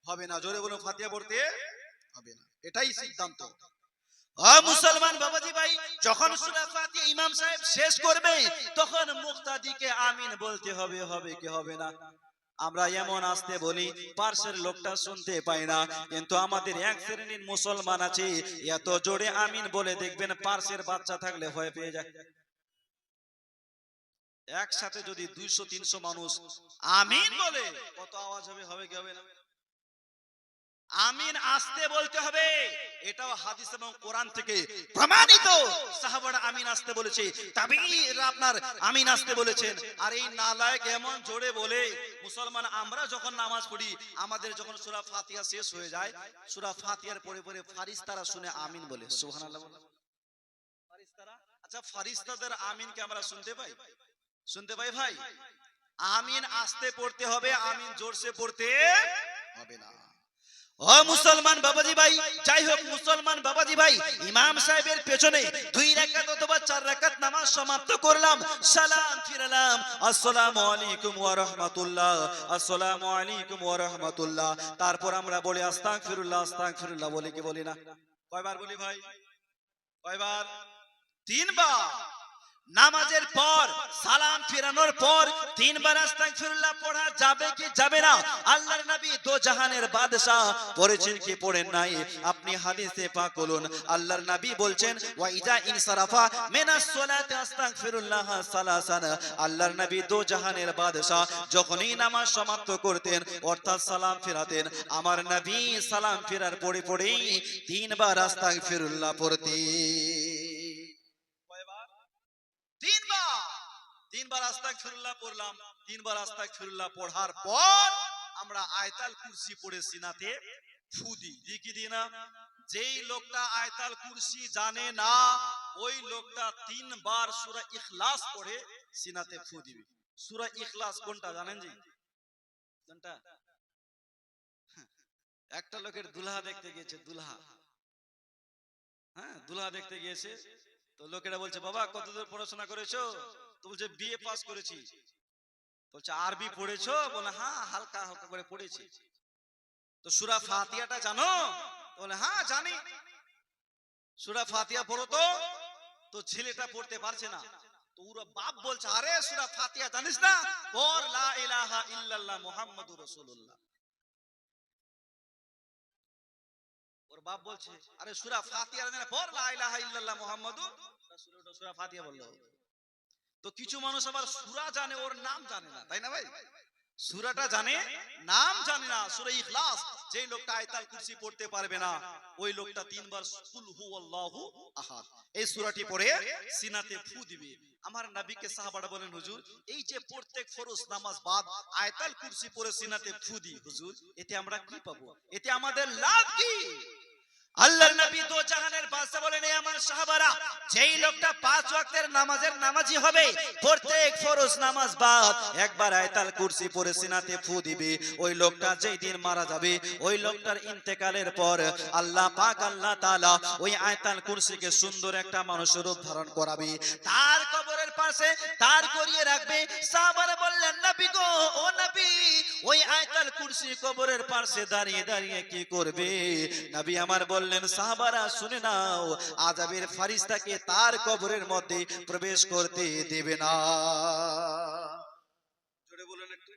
হবে না। জোরে বলুন, ফাতিহা পড়তে হবে না। এটাই সিদ্ধান্ত। মুসলমান বাবাজি ভাই, যখন সূরা ফাতিহা ইমাম সাহেব শেষ করবে তখন মুক্তাদিকে আমিন বলতে হবে, হবে কি হবে না? আমরা এমন আসতে বলি পার্শ্বের লোকটা শুনতে পায় না, কিন্তু আমাদের এক শ্রেণীর মুসলমান আছে এত জোরে আমিন বলে দেখবেন পার্শ্বের বাচ্চা থাকলে ভয় পেয়ে যায়। একসাথে যদি 200-300 মানুষ আমিন বলে কত আওয়াজ হবে, হবে কি হবে না? আমিন আসতে বলতে হবে। এটাও হাদিস এবং কোরআন থেকে প্রমাণিত। সাহাবারা আমিন আসতে বলেছে, তাবিঈরা আপনার আমিন আসতে বলেছেন। আর এই নালায়েক এমন জোরে বলে, মুসলমান আমরা যখন নামাজ পড়ি আমাদের যখন সূরা ফাতিহা শেষ হয়ে যায়, সূরা ফাতিহার পরে পরে ফারিস্তারা শুনে আমিন বলে। সুবহানাল্লাহ। ফারিস্তারা, আচ্ছা ফারিস্তাদের আমিনকে আমরা শুনতে পাই? শুনতে পাই ভাই? আমিন আসতে পড়তে হবে, আমিন জোরসে পড়তে হবে না। ও মুসলমান বাবাজি ভাই, যাই হোক মুসলমান বাবাজি ভাই, ইমাম সাহেবের পেছনে 2 রাকাত অথবা 4 রাকাত নামাজ সমাপ্ত করলাম, সালাম ফিরালাম, আসসালামু আলাইকুম ওয়া রাহমাতুল্লাহ, আসসালামু আলাইকুম ওয়া রাহমাতুল্লাহ। তারপর আমরা বলি আস্তাগফিরুল্লাহ, আস্তাগফিরুল্লাহ বলি কি বলি না? কয়বার বলি ভাই? কয়বার? 3 বার। নামাজের পর সালাম ফিরানোর পর 3 বার আস্তাগফিরুল্লাহ পড়া যাবে কি যাবে না? আল্লাহর নবী দো জাহানের বাদশা পড়েছেন কি পড়েন নাই? আপনি হাদিসে পাক বলুন, আল্লাহর নবী বলছেন, ওয়া ইজা ইনসারাফা মিনাস সালাতি আস্তাগফিরুল্লাহ সালাসান। আল্লাহর নবী দো জাহানের বাদশা যখনই নামাজ সমাপ্ত করতেন অর্থাৎ সালাম ফিরাতেন, আমার নবী সালাম ফিরার পরে পরেই 3 বার আস্তাগফিরুল্লাহ পড়তেন। 3 বার আস্তাগফিরুল্লাহ পড়লাম। 3 বার আস্তাগফিরুল্লাহ পড়ার পর আমরা আয়াতুল কুরসি পড়ে সিনাতে ফু দিই। কি দিই না? যেই লোকটা আয়াতুল কুরসি জানে না ওই লোকটা 3 বার সূরা ইখলাস পড়ে সিনাতে ফু দিবে। সূরা ইখলাস কোনটা জানেন জি? কোনটা? একটা লোকের দুলহা দেখতে গিয়েছে, দুলহা, হ্যাঁ দুলহা দেখতে গিয়েছে। তো লোকেরা বলছে, বাবা কতদূর পড়াশোনা করেছো? তো বলছে বিএ পাস করেছি। বলছে আরবি পড়েছো? বলে হ্যাঁ হালকা হালকা করে পড়েছি। তো সূরা ফাতিহাটা জানো? বলে হ্যাঁ জানি। সূরা ফাতিহা পড়ো তো। তো ছেলেটা পড়তে পারছে না। তো ওর বাপ বলছে, আরে সূরা ফাতিহা জানিস না? পড় লা ইলাহা ইল্লাল্লাহ মুহাম্মাদুর রাসূলুল্লাহ। ওর বাপ বলছে, আরে সূরা ফাতিহা জানে না, পড় লা ইলাহা ইল্লাল্লাহ মুহাম্মাদুর রাসূলুল্লাহ। সূরা ফাতিহা বলল। তো কিছু মানুষ আবার সূরা জানে, ওর নাম জানে না, তাই না ভাই? সূরাটা জানে, নাম জানে না। সূরা ইখলাস যেই লোকটা আয়াতুল কুরসি পড়তে পারবে না ওই লোকটা 3 বার কুল হুয়াল্লাহু আহাদ এই সূরাটি পড়ে সিনাতে ফু দিবে। আমার নবীকে সাহাবারা বলেন, হুজুর এই যে প্রত্যেক ফরজ নামাজ বাদ আয়াতুল কুরসি পড়ে সিনাতে ফু দিই, হুজুর এতে আমরা কি পাবো? এতে আমাদের লাভ কি? আল্লাহর নবী দো জাহানের বাদশা বলেন, এই আমার সাহাবারা, যেই লোকটা 5 ওয়াক্তের নামাজের নামাজি হবে প্রত্যেক ফরজ নামাজ বাদ একবার আয়াতুল কুরসি পড়ে সিনাতে ফু দিবে, ওই লোকটা যেই দিন মারা যাবে ওই লোকটার ইন্তেকালের পর আল্লাহ পাক আল্লাহ তাআলা ওই আয়াতুল কুরসিকে সুন্দর একটা মানুষের রূপ ধারণ করাবে, তার কবরের পাশে তার করিয়ে রাখবে। সাহাবারা বললেন, নবী গো, ও নবী ওই আয়াতুল কুরসি কবরের পাশে দাঁড়িয়ে দাঁড়িয়ে কি করবে? নবী আমার বললেন সাহাবারা শুনে নাও, আযাবের ফারিস্তাকে তার কবরের মধ্যে প্রবেশ করতে দেবে না। জোরে বলেন একটু।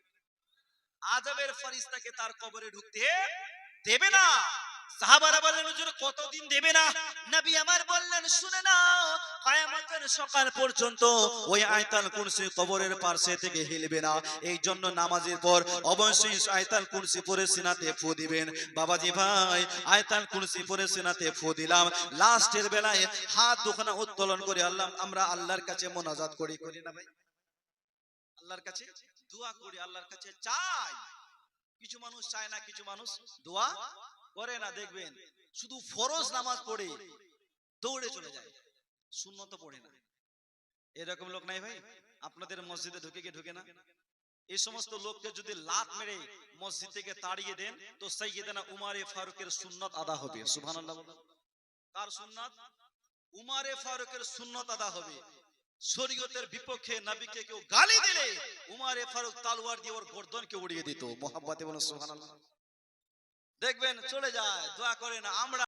আযাবের ফেরেশতাকে তার কবরে ঢুকতে দেবে না। সাহাবারা বললেন হুজুর কতদিন দেবে না? নবী আমার বললেন শুনে নাও, কিয়ামতের সকাল পর্যন্ত ওই আয়াতুল কুরসি কবরের পাশে থেকে হিলবে না। এই জন্য নামাজের পর অবশ্যই আয়াতুল কুরসি পড়ে সিনাতে ফু দিবেন। বাবাজি ভাই, আয়াতুল কুরসি পড়ে সিনাতে ফু দিলাম, লাস্টের বেলায় হাত দুখানা উত্তোলন করে আল্লাহ, আমরা আল্লাহর কাছে মোনাজাত করি না ভাই? আল্লাহর কাছে দোয়া করি, আল্লাহর কাছে চাই। কিছু মানুষ চায় না, কিছু মানুষ দোয়া করে না। দেখবেন শুধু ফরজ নামাজ পড়ে দৌড়ে চলে যায়, সুন্নত পড়ে না। এরকম লোক নাই ভাই? আপনাদের মসজিদে ঢুকে না? এই সমস্ত লোককে যদি লাত মেরে মসজিদ থেকে তাড়িয়ে দেন তো সাইয়েদনা উমারে ফারুকের সুন্নত আদা হবে। সুবহানাল্লাহ। কার সুন্নত? উমারে ফারুকের সুন্নত আদা হবে। শরীয়তের বিপক্ষে নবীকে কেউ গালি দিলে উমারে ফারুক তলোয়ার দিয়ে ওর গর্দনকে উড়িয়ে দিত। মুহাব্বতে বলুন সুবহানাল্লাহ। দেখবেন চলে যায়, দোয়া করে না। আমরা